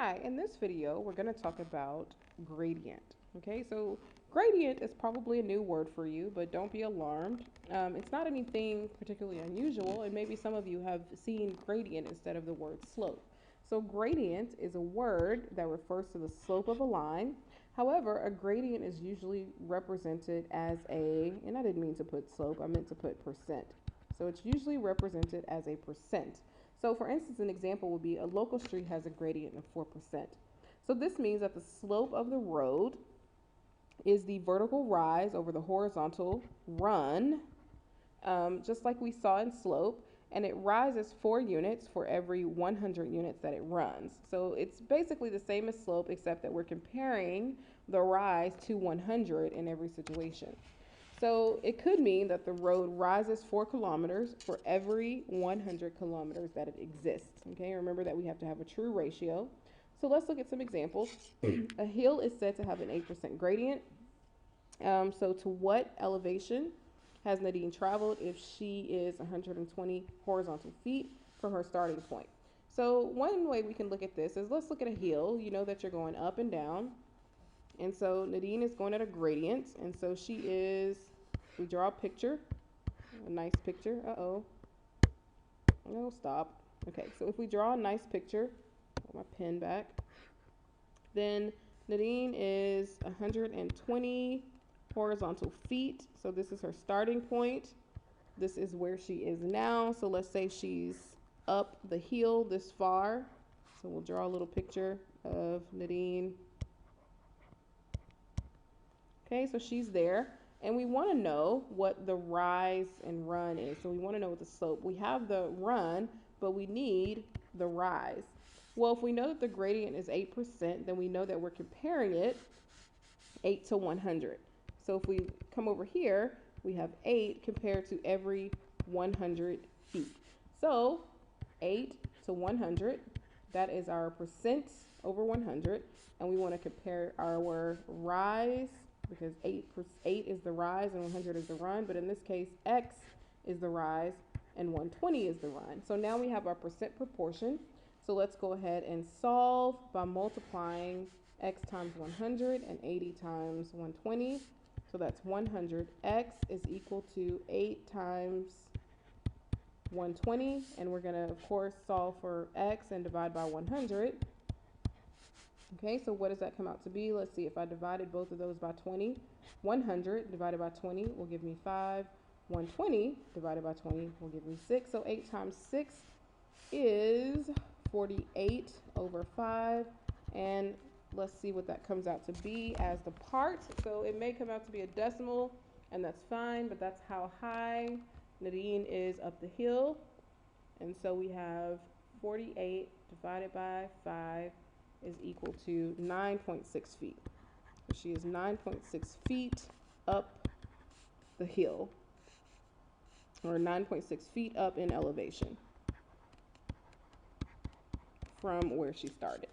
Hi, in this video, we're going to talk about gradient. Okay, so gradient is probably a new word for you, but don't be alarmed. It's not anything particularly unusual, and maybe some of you have seen gradient instead of the word slope. So gradient is a word that refers to the slope of a line. However, a gradient is usually represented as and I didn't mean to put slope, I meant to put percent. So it's usually represented as a percent. So for instance, an example would be a local street has a gradient of 4%. So this means that the slope of the road is the vertical rise over the horizontal run, just like we saw in slope, and it rises 4 units for every 100 units that it runs. So it's basically the same as slope, except that we're comparing the rise to 100 in every situation. So it could mean that the road rises 4 kilometers for every 100 kilometers that it exists. Okay, remember that we have to have a true ratio. So let's look at some examples. A hill is said to have an 8% gradient. So to what elevation has Nadine traveled if she is 120 horizontal feet from her starting point? So one way we can look at this is, let's look at a hill. You know that you're going up and down. And so Nadine is going at a gradient. And so she is, we draw a picture, a nice picture. Uh-oh. No, stop. Okay, so if we draw a nice picture, put my pen back, then Nadine is 120 horizontal feet. So this is her starting point. This is where she is now. So let's say she's up the hill this far. So we'll draw a little picture of Nadine. Okay, so she's there. And we want to know what the rise and run is. So we want to know what the slope. We have the run, but we need the rise. Well, if we know that the gradient is 8%, then we know that we're comparing it 8 to 100. So if we come over here, we have 8 compared to every 100 feet. So 8 to 100, that is our percent over 100. And we want to compare our rise, because 8 is the rise and 100 is the run. But in this case, x is the rise and 120 is the run. So now we have our percent proportion. So let's go ahead and solve by multiplying x times 100 and 80 times 120. So that's 100x is equal to 8 times 120. And we're going to, of course, solve for x and divide by 100. Okay, so what does that come out to be? Let's see, if I divided both of those by 20, 100 divided by 20 will give me 5. 120 divided by 20 will give me 6. So 8 times 6 is 48 over 5. And let's see what that comes out to be as the part. So it may come out to be a decimal, and that's fine, but that's how high Nadine is up the hill. And so we have 48 divided by 5 is equal to 9.6 feet. So she is 9.6 feet up the hill, or 9.6 feet up in elevation from where she started.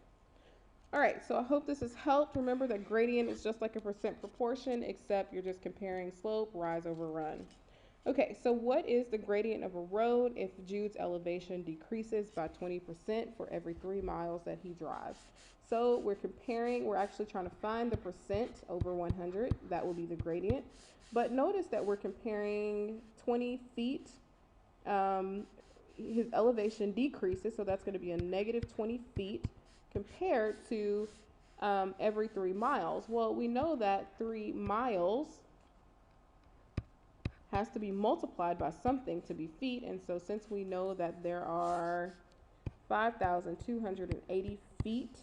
All right, so I hope this has helped. Remember that gradient is just like a percent proportion, except you're just comparing slope, rise over run. Okay, so what is the gradient of a road if Jude's elevation decreases by 20% for every 3 miles that he drives? So we're actually trying to find the percent over 100. That will be the gradient. But notice that we're comparing 20 feet. His elevation decreases, so that's going to be a negative 20 feet compared to every 3 miles. Well, we know that 3 miles has to be multiplied by something to be feet. And so since we know that there are 5,280 feet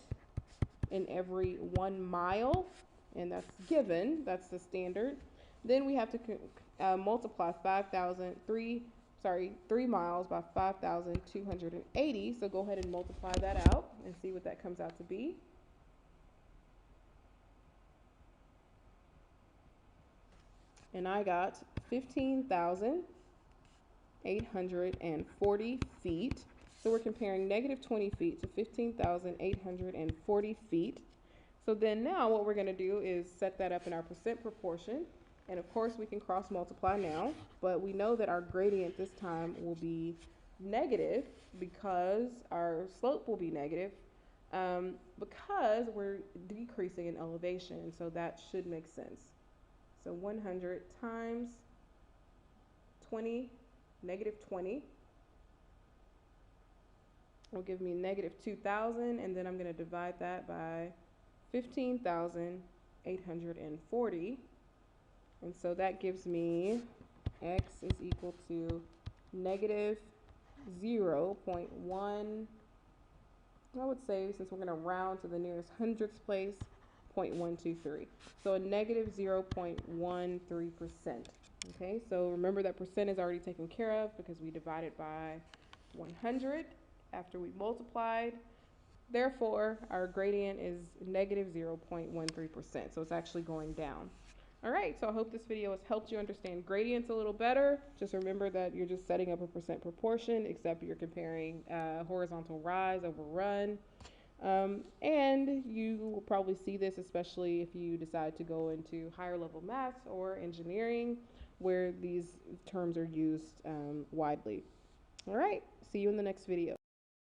in every 1 mile, and that's given, that's the standard, then we have to multiply 3 miles by 5,280. So go ahead and multiply that out and see what that comes out to be. And I got 15,840 feet. So we're comparing negative 20 feet to 15,840 feet. So then now what we're going to do is set that up in our percent proportion. And of course we can cross multiply now, but we know that our gradient this time will be negative because our slope will be negative. because we're decreasing in elevation, so that should make sense. So 100 times 20, negative 20, will give me negative 2,000, and then I'm going to divide that by 15,840. And so that gives me x is equal to negative 0.1, I would say, since we're going to round to the nearest hundredths place, 0.123. So a negative 0.13%. Okay, so remember that percent is already taken care of because we divided by 100 after we multiplied. Therefore, our gradient is negative 0.13%. So it's actually going down. All right, so I hope this video has helped you understand gradients a little better. Just remember that you're just setting up a percent proportion, except you're comparing horizontal rise over run. And you will probably see this, especially if you decide to go into higher level maths or engineering, where these terms are used widely. All right, see you in the next video.